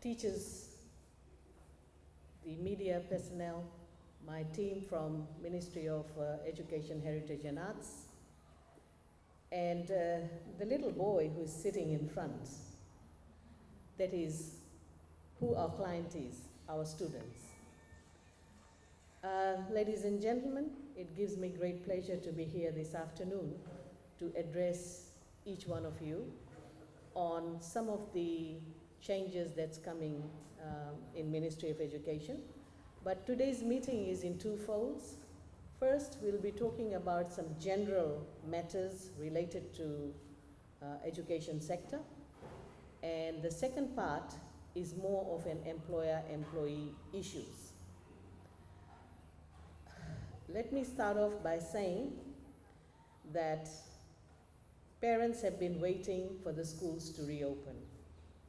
teachers, the media personnel, my team from Ministry of Education, Heritage and Arts, and the little boy who is sitting in front. That is who our client is, our students. Ladies and gentlemen, it gives me great pleasure to be here this afternoon to address each one of you on some of the changes that's coming in Ministry of Education. But today's meeting is in two folds. First, we'll be talking about some general matters related to education sector. And the second part is more of an employer-employee issues. Let me start off by saying that parents have been waiting for the schools to reopen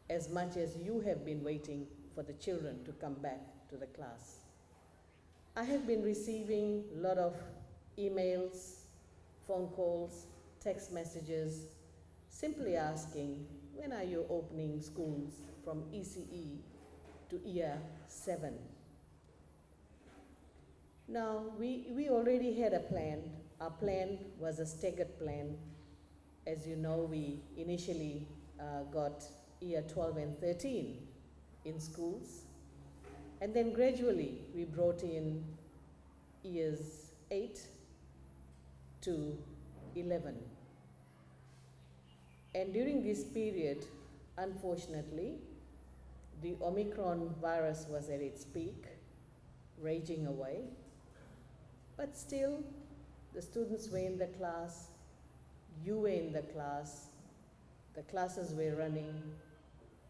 as much as you have been waiting for the children to come back to the class. I have been receiving a lot of emails, phone calls, text messages, simply asking, when are you opening schools from ECE to year 7? Now, we already had a plan. Our plan was a staggered plan. As you know, we initially got year 12 and 13 in schools. And then gradually we brought in years 8 to 11. And during this period, unfortunately, the Omicron virus was at its peak, raging away. But still, the students were in the class, you were in the classes were running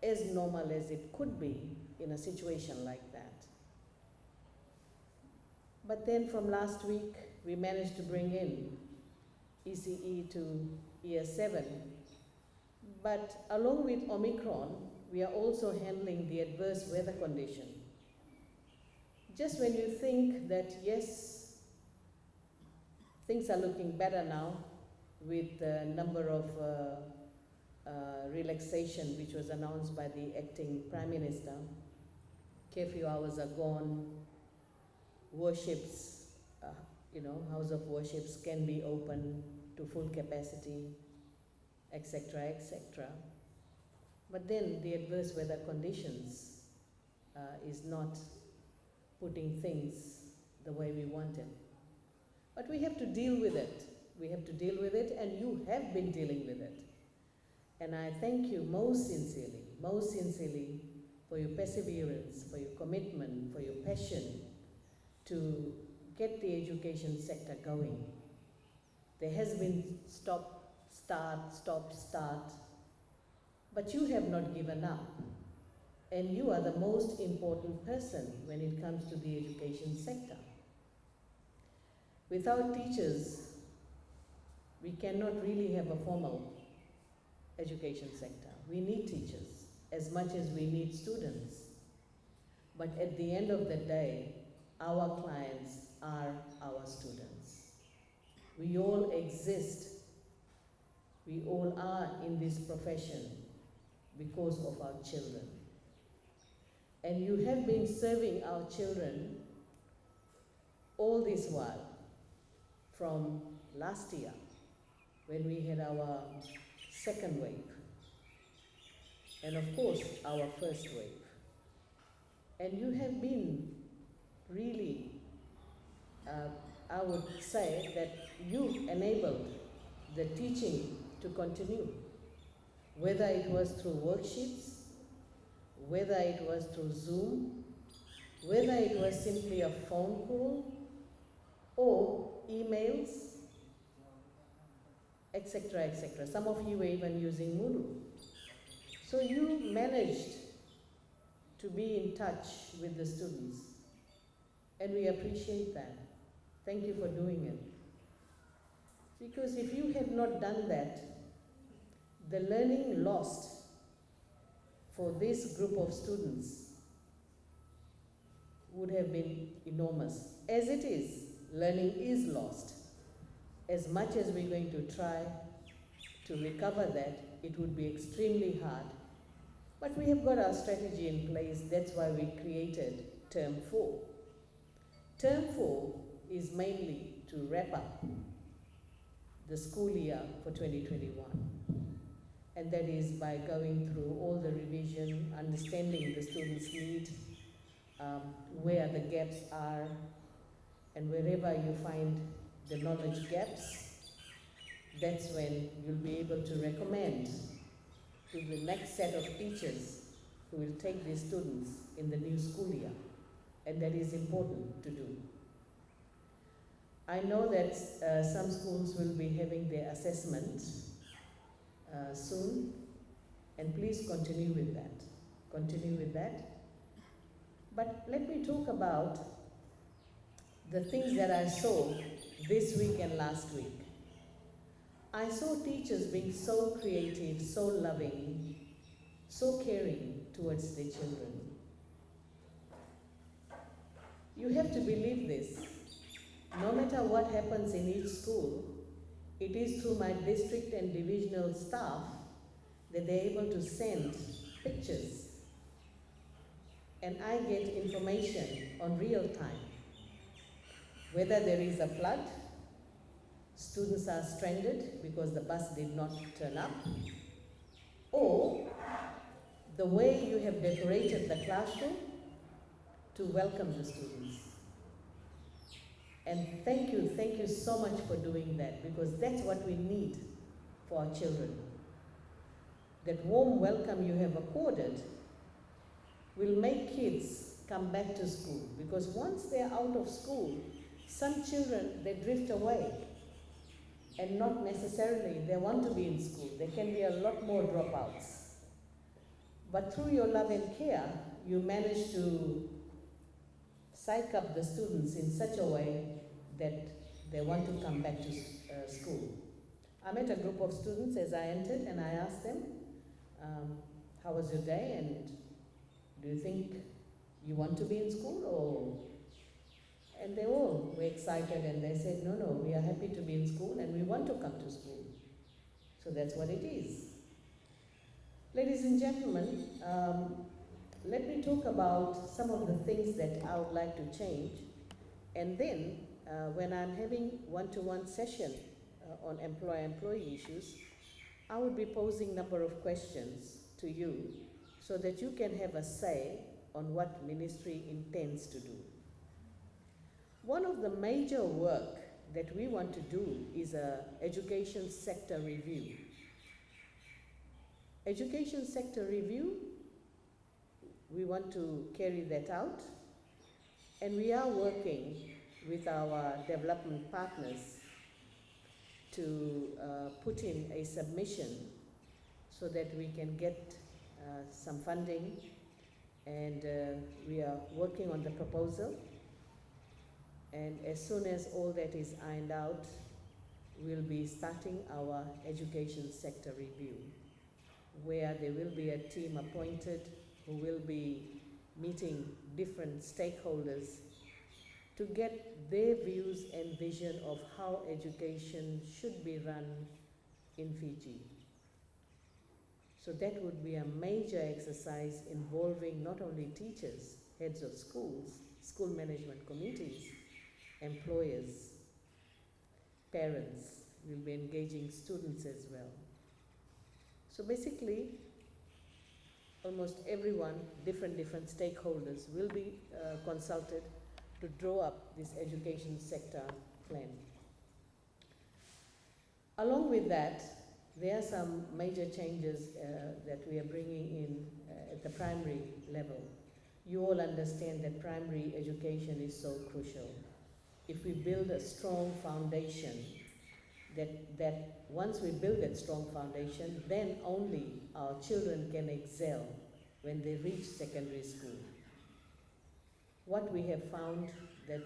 as normal as it could be in a situation like that. But then from last week, we managed to bring in ECE to year 7. But along with Omicron, we are also handling the adverse weather condition. Just when you think that, yes, things are looking better now with the number of relaxation which was announced by the acting Prime Minister. Curfew hours are gone, worships, house of worships can be open to full capacity, etc., etc. But then the adverse weather conditions is not putting things the way we wanted. But we have to deal with it. We have to deal with it, and you have been dealing with it. And I thank you most sincerely for your perseverance, for your commitment, for your passion to get the education sector going. There has been stop, start, but you have not given up. And you are the most important person when it comes to the education sector. Without teachers, we cannot really have a formal education sector. We need teachers as much as we need students. But at the end of the day, our clients are our students. We all exist. We all are in this profession because of our children. And you have been serving our children all this while, from last year, when we had our second wave, and of course, our first wave. And you have been really, I would say that you enabled the teaching to continue, whether it was through worksheets, whether it was through Zoom, whether it was simply a phone call, or emails, etc., etc. Some of you were even using Moodle. So you managed to be in touch with the students, and we appreciate that. Thank you for doing it. Because if you had not done that, the learning lost for this group of students would have been enormous. As it is, learning is lost. As much as we're going to try to recover that, it would be extremely hard But we have got our strategy in place. That's why we created Term 4. Term 4 is mainly to wrap up the school year for 2021. And that is by going through all the revision, understanding the students' need, where the gaps are, and wherever you find the knowledge gaps, that's when you'll be able to recommend to the next set of teachers who will take these students in the new school year. And that is important to do. I know that some schools will be having their assessment soon, and please continue with that. Continue with that. But let me talk about the things that I saw this week and last week. I saw teachers being so creative, so loving, so caring towards their children. You have to believe this. No matter what happens in each school, it is through my district and divisional staff that they're able to send pictures. And I get information on real time. Whether there is a flood, students are stranded because the bus did not turn up, or the way you have decorated the classroom to welcome the students. And thank you so much for doing that, because that's what we need for our children. That warm welcome you have accorded will make kids come back to school, because once they're out of school, some children, they drift away, and not necessarily they want to be in school. There can be a lot more dropouts. But through your love and care, you manage to psych up the students in such a way that they want to come back to school. I met a group of students as I entered, and I asked them, how was your day, and do you think you want to be in school? And they all were excited, and they said, no, we are happy to be in school and we want to come to school. So that's what it is. Ladies and gentlemen, let me talk about some of the things that I would like to change. And then when I'm having one-to-one session on employer-employee issues, I would be posing a number of questions to you so that you can have a say on what ministry intends to do. One of the major work that we want to do is an education sector review. Education sector review, we want to carry that out, and we are working with our development partners to put in a submission so that we can get some funding, and we are working on the proposal. And as soon as all that is ironed out, we'll be starting our education sector review, where there will be a team appointed who will be meeting different stakeholders to get their views and vision of how education should be run in Fiji. So that would be a major exercise involving not only teachers, heads of schools, school management committees, employers, parents. We'll be engaging students as well. So basically, almost everyone, different stakeholders will be consulted to draw up this education sector plan. Along with that, there are some major changes that we are bringing in at the primary level. You all understand that primary education is so crucial. If we build a strong foundation, that once we build that strong foundation, then only our children can excel when they reach secondary school. What we have found that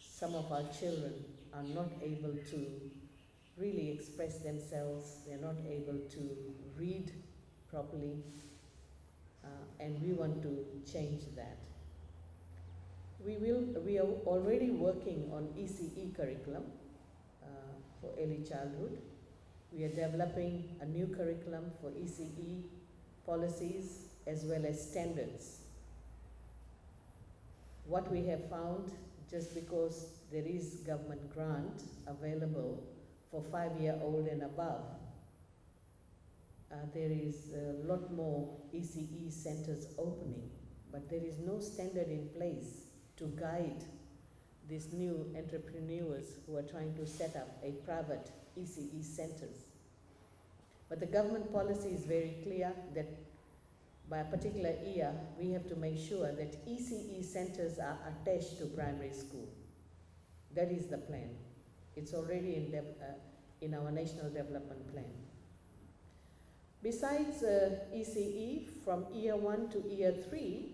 some of our children are not able to really express themselves, they're not able to read properly, and we want to change that. We are already working on ECE curriculum for early childhood. We are developing a new curriculum for ECE policies as well as standards. What we have found, just because there is government grant available for 5-year-old and above, there is a lot more ECE centers opening, but there is no standard in place to guide these new entrepreneurs who are trying to set up a private ECE centers. But the government policy is very clear that by a particular year, we have to make sure that ECE centers are attached to primary school. That is the plan. It's already in our National Development Plan. Besides ECE, from year 1 to year 3,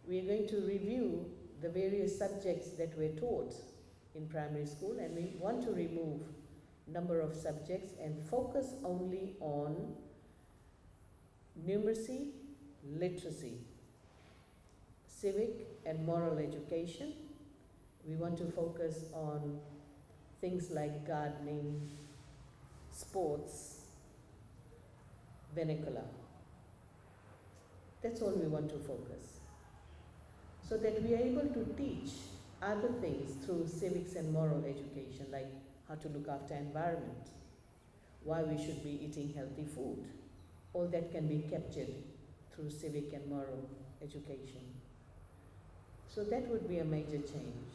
we are going to review the various subjects that were taught in primary school, and we want to remove number of subjects and focus only on numeracy, literacy, civic and moral education. We want to focus on things like gardening, sports, vernacular. That's all we want to focus, so that we are able to teach other things through civics and moral education, like how to look after environment, why we should be eating healthy food. All that can be captured through civic and moral education. So that would be a major change.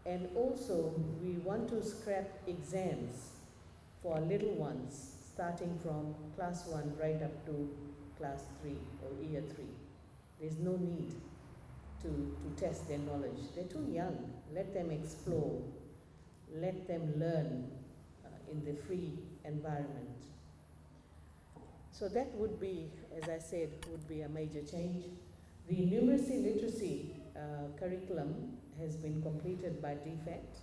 And also, we want to scrap exams for our little ones, starting from class 1 right up to class 3 or year 3. There's no need to test their knowledge. They're too young. Let them explore. Let them learn in the free environment. So that would be, as I said, would be a major change. The numeracy literacy curriculum has been completed by defect,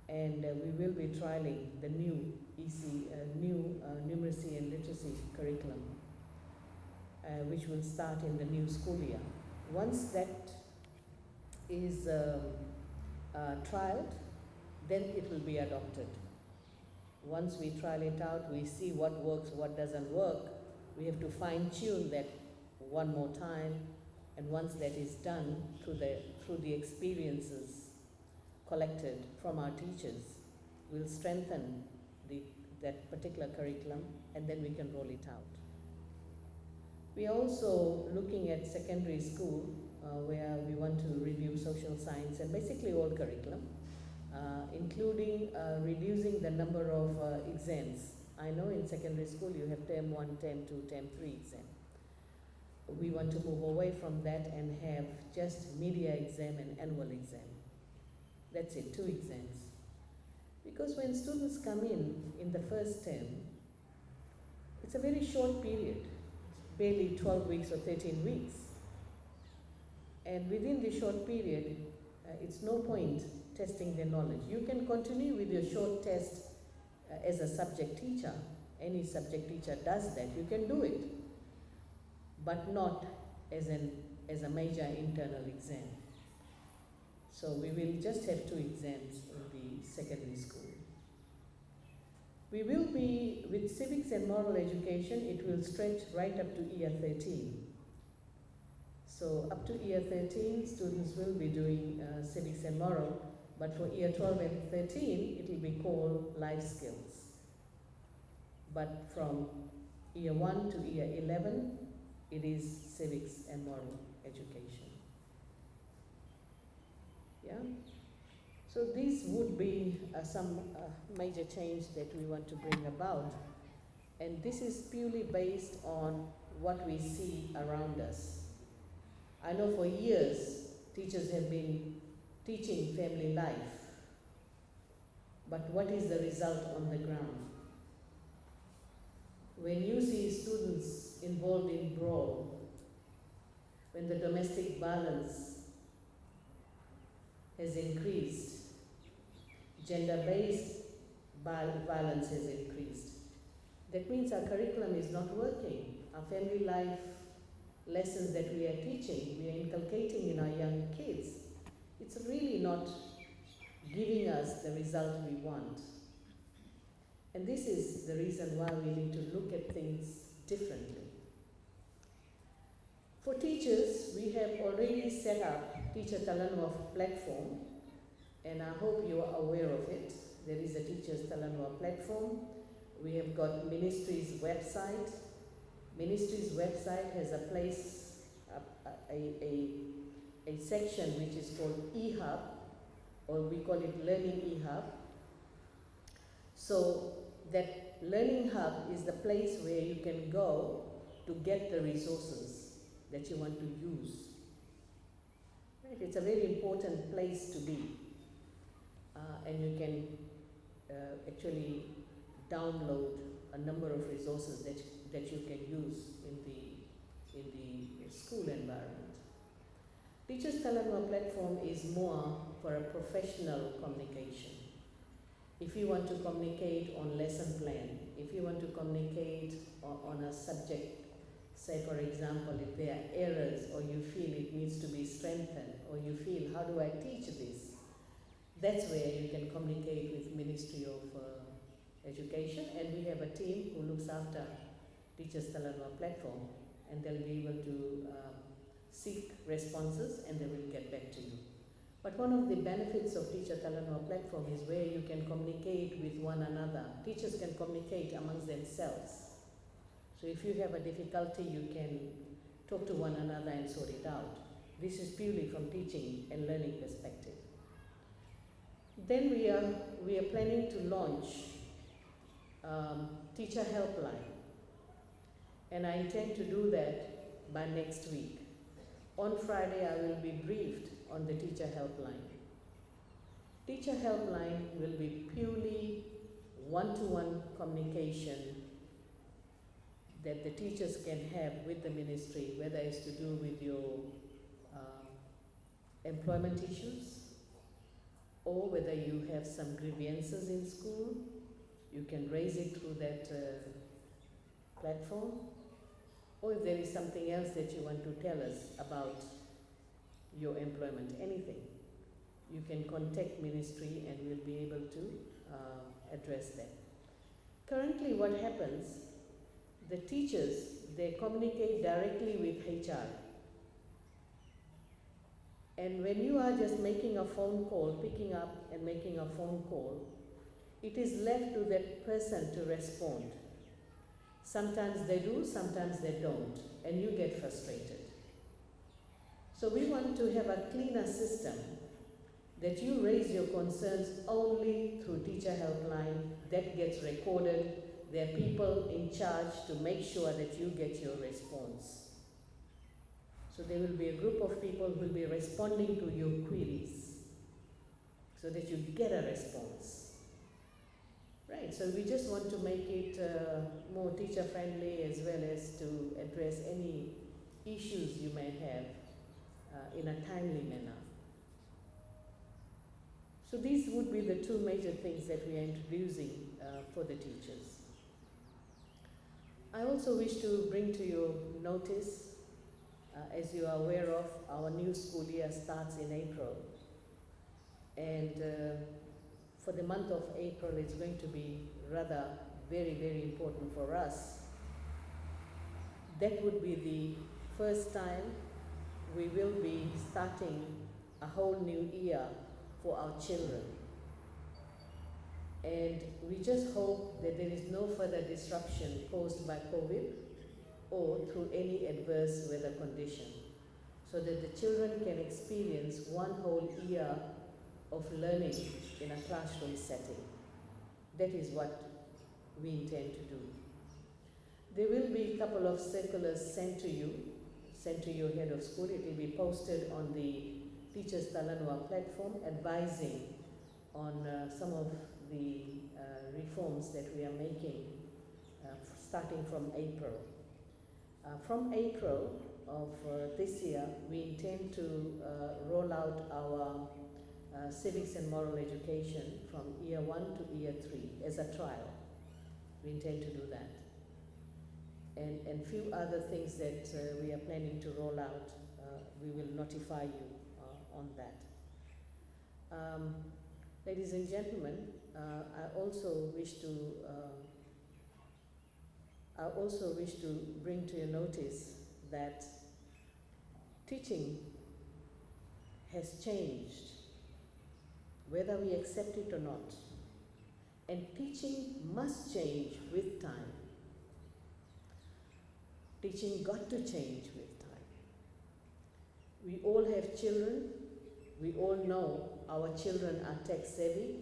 and we will be trialing the new numeracy and literacy curriculum, which will start in the new school year. Once that is trialed, then it will be adopted. Once we trial it out, we see what works, what doesn't work. We have to fine-tune that one more time, and once that is done through the experiences collected from our teachers, we'll strengthen that particular curriculum, and then we can roll it out. We are also looking at secondary school, where we want to review social science and basically all curriculum, including reducing the number of exams. I know in secondary school you have term 1, term 2, term 3 exam. We want to move away from that and have just media exam and annual exam. That's it, 2 exams. Because when students come in the first term, it's a very short period, barely 12 weeks or 13 weeks. And within the short period, it's no point testing their knowledge. You can continue with your short test as a subject teacher. Any subject teacher does that. You can do it, but not as a major internal exam. So we will just have 2 exams in the secondary school. We will be, with civics and moral education, it will stretch right up to year 13. So up to year 13, students will be doing civics and moral, but for year 12 and 13, it will be called life skills. But from year 1 to year 11, it is civics and moral education. Yeah? So these would be some major change that we want to bring about. And this is purely based on what we see around us. I know for years, teachers have been teaching family life, but what is the result on the ground? When you see students involved in brawl, when the domestic violence has increased, gender-based violence has increased, that means our curriculum is not working. Our family life lessons that we are teaching, we are inculcating in our young kids, it's really not giving us the result we want. And this is the reason why we need to look at things differently. For teachers, we have already set up Teacher Talanoa platform, and I hope you are aware of it. There is a Teachers Talanoa platform. We have got Ministry's website. Ministry's website has a place, a section which is called eHub, or we call it Learning eHub. So that Learning Hub is the place where you can go to get the resources that you want to use. Right? It's a very important place to be, and you can actually download a number of resources that you can use in the school environment. Teachers Talanoa platform is more for a professional communication. If you want to communicate on lesson plan, if you want to communicate on a subject, say for example, if there are errors or you feel it needs to be strengthened, or you feel, how do I teach this? That's where you can communicate with Ministry of Education, and we have a team who looks after Teachers Talanoa platform, and they'll be able to seek responses and they will get back to you. But one of the benefits of Teacher Talanoa platform is where you can communicate with one another. Teachers can communicate amongst themselves. So if you have a difficulty, you can talk to one another and sort it out. This is purely from teaching and learning perspective. Then we are planning to launch Teacher Helpline, and I intend to do that by next week. On Friday, I will be briefed on the Teacher Helpline. Teacher Helpline will be purely one-to-one communication that the teachers can have with the ministry, whether it's to do with your employment issues, or whether you have some grievances in school, you can raise it through that platform, or if there is something else that you want to tell us about your employment, anything, you can contact ministry and we'll be able to address that. Currently what happens, the teachers, they communicate directly with HR. And when you are just making a phone call, picking up and making a phone call, it is left to that person to respond. Sometimes they do, sometimes they don't, and you get frustrated. So we want to have a cleaner system that you raise your concerns only through Teacher Helpline, that gets recorded. There are people in charge to make sure that you get your response. So there will be a group of people who will be responding to your queries so that you get a response. Right, so we just want to make it more teacher friendly, as well as to address any issues you may have in a timely manner. So these would be the two major things that we are introducing for the teachers. I also wish to bring to your notice, as you are aware of, our new school year starts in April. And for the month of April, it's going to be rather very, very important for us. That would be the first time we will be starting a whole new year for our children. And we just hope that there is no further disruption caused by COVID or through any adverse weather condition, so that the children can experience one whole year of learning in a classroom setting. That is what we intend to do. There will be a couple of circulars sent to your head of school. It will be posted on the Teachers Talanoa platform, advising on some of the reforms that we are making starting from April. From April of this year, we intend to roll out our civics and moral education from year 1 to year 3 as a trial. We intend to do that. And few other things that we are planning to roll out, we will notify you on that. Ladies and gentlemen, I also wish to bring to your notice that Teaching has changed, whether we accept it or not. And teaching must change with time. Teaching got to change with time. We all have children. We all know our children are tech savvy.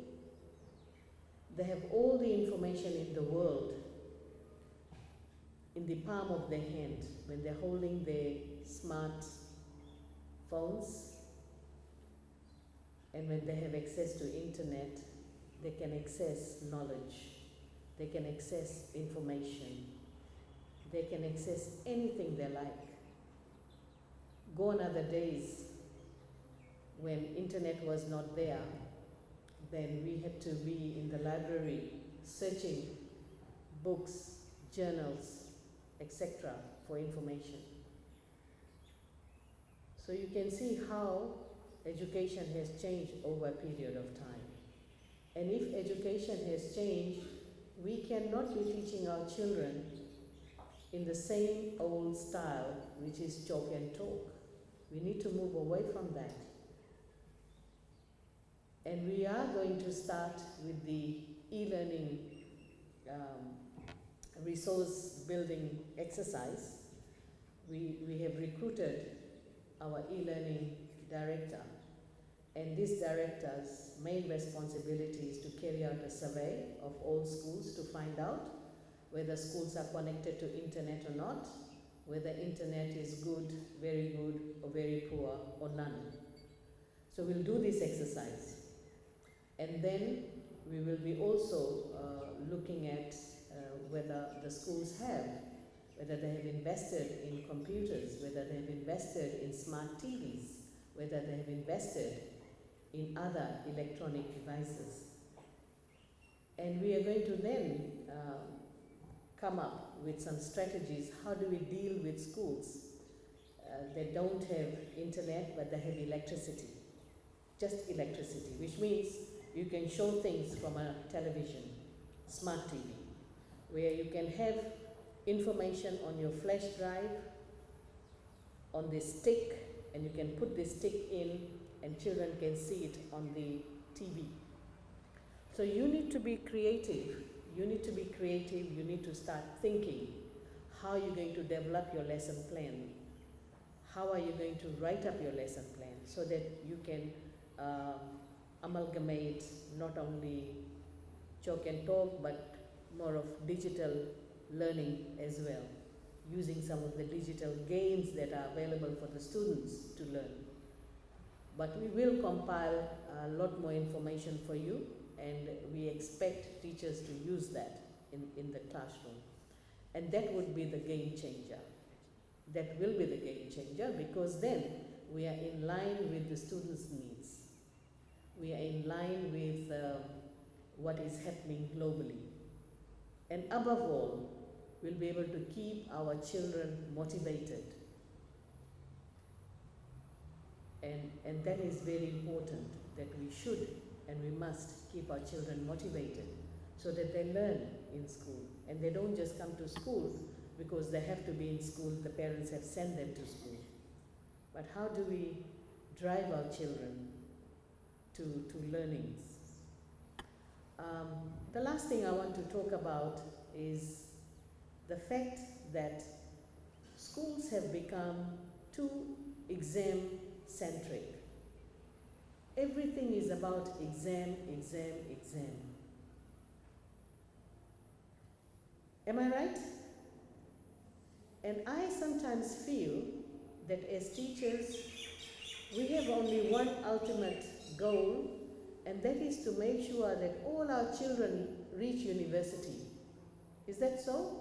They have all the information in the world in the palm of their hand when they're holding their smart phones. And when they have access to internet, they can access knowledge. They can access information. They can access anything they like. Gone are the days when internet was not there. Then we had to be in the library searching books, journals, etc. for information. So you can see how education has changed over a period of time. And if education has changed, we cannot be teaching our children in the same old style, which is chalk and talk. We need to move away from that. And we are going to start with the e-learning resource building exercise. We have recruited our e-learning director, and this director's main responsibility is to carry out a survey of all schools to find out whether schools are connected to internet or not, whether internet is good, or very poor, or none. So we'll do this exercise. And then we will be also looking at whether the schools have, whether they have invested in computers, whether they have invested in smart TVs, whether they have invested in other electronic devices. And we are going to then come up with some strategies. How do we deal with schools that don't have internet but they have electricity? Just electricity, which means you can show things from a television, smart TV, where you can have information on your flash drive, on the stick, and you can put the stick in and children can see it on the TV. So you need to be creative. You need to be creative. You need to start thinking how you're going to develop your lesson plan. How are you going to write up your lesson plan so that you can amalgamate not only chalk and talk but more of digital learning as well, using some of the digital games that are available for the students to learn. But we will compile a lot more information for you, and we expect teachers to use that in the classroom. And that would be the game changer. That will be the game changer, because then we are in line with the students' needs. We are in line with what is happening globally. And above all, we'll be able to keep our children motivated. And that is very important, that we should and we must keep our children motivated so that they learn in school. And they don't just come to school because they have to be in school, the parents have sent them to school. But how do we drive our children to learnings? The last thing I want to talk about is the fact that schools have become too exam-centric. Everything is about exam, exam, exam. Am I right? And I sometimes feel that as teachers, we have only one ultimate goal, and that is to make sure that all our children reach university. Is that so?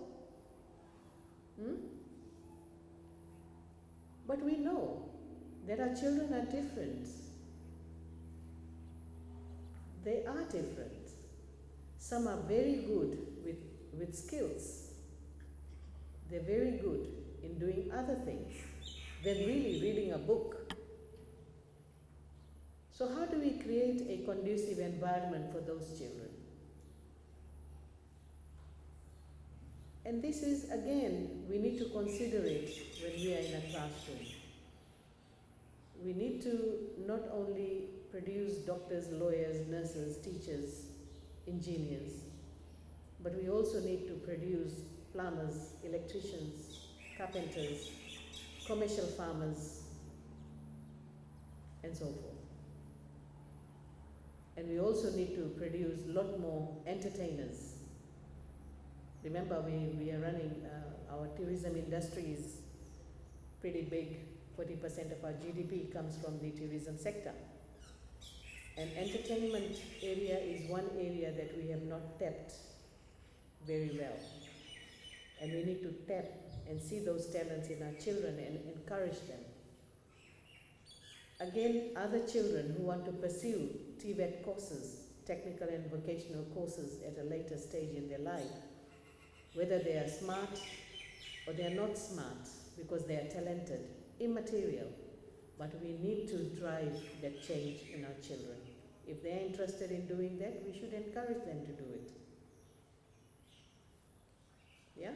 But we know that our children are different. They are different. Some are very good with skills. They're very good in doing other things than really reading a book. So how do we create a conducive environment for those children? And this is, again, we need to consider it when we are in a classroom. we need to not only produce doctors, lawyers, nurses, teachers, engineers, but we also need to produce plumbers, electricians, carpenters, commercial farmers, and so forth. And we also need to produce a lot more entertainers. Remember, we are running, our tourism industry is pretty big. 40% of our GDP comes from the tourism sector. And entertainment area is one area that we have not tapped very well. And we need to tap and see those talents in our children and encourage them. Again, other children who want to pursue TVET courses, technical and vocational courses at a later stage in their life, whether they are smart or they are not smart because they are talented, immaterial, but we need to drive that change in our children. If they are interested in doing that, we should encourage them to do it. Yeah?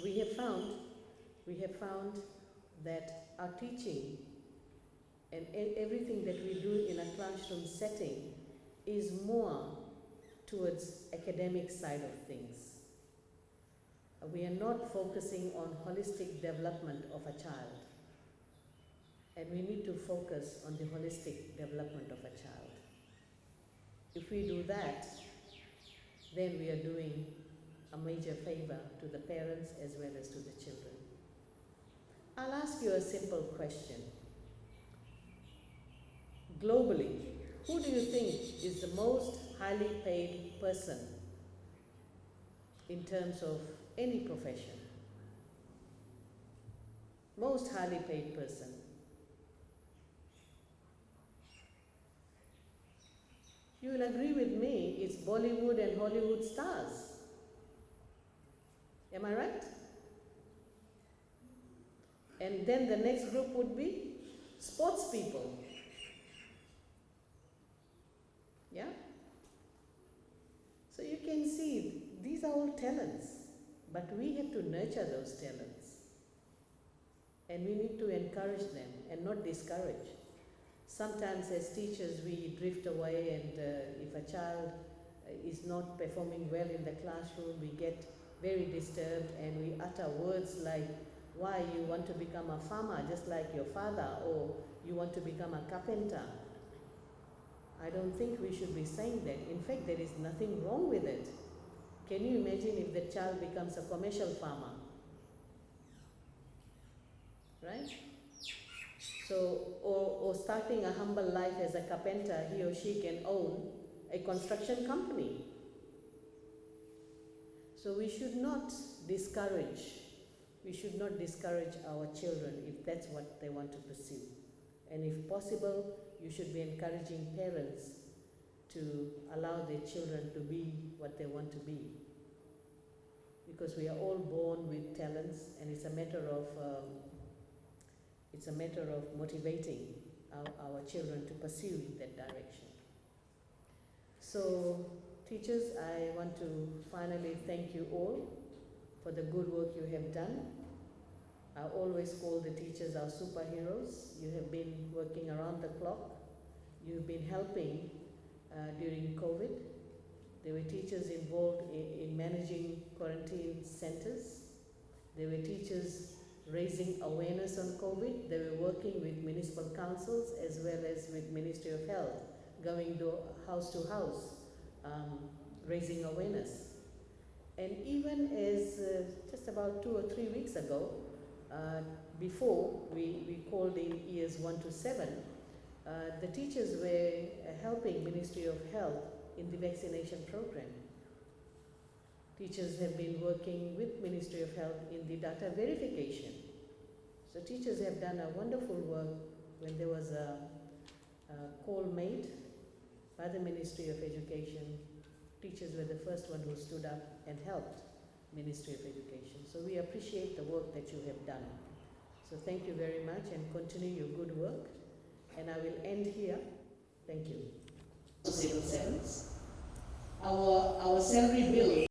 We have found that our teaching and everything that we do in a classroom setting is more towards academic side of things. We are not focusing on holistic development of a child. And we need to focus on the holistic development of a child. If we do that, then we are doing a major favor to the parents as well as to the children. I'll ask you a simple question. Globally, who do you think is the most highly paid person in terms of any profession? Most highly paid person. You will agree with me, it's Bollywood and Hollywood stars. Am I right? And then the next group would be sports people. Yeah? So you can see, these are all talents, but we have to nurture those talents. And we need to encourage them and not discourage. Sometimes as teachers we drift away, and if a child is not performing well in the classroom, we get very disturbed and we utter words like, why you want to become a farmer just like your father, or you want to become a carpenter. I don't think we should be saying that. In fact, there is nothing wrong with it. Can you imagine if the child becomes a commercial farmer? Right? So, or starting a humble life as a carpenter, he or she can own a construction company. So we should not discourage. We should not discourage our children if that's what they want to pursue. And if possible, you should be encouraging parents to allow their children to be what they want to be. Because we are all born with talents, and it's a matter of motivating our children to pursue that direction. So, teachers, I want to finally thank you all for the good work you have done. I always call the teachers our superheroes. You have been working around the clock. You've been helping during COVID. There were teachers involved in managing quarantine centers. There were teachers raising awareness on COVID. They were working with municipal councils as well as with Ministry of Health, going house to house, raising awareness. And even as just about 2 or 3 weeks ago, before we called in years 1 to 7, the teachers were helping Ministry of Health in the vaccination program. Teachers have been working with Ministry of Health in the data verification. So teachers have done a wonderful work. When there was a call made by the Ministry of Education, teachers were the first one who stood up and helped Ministry of Education. So we appreciate the work that you have done. So thank you very much, and continue your good work. And I will end here. Thank you. Civil servants. Our salary bill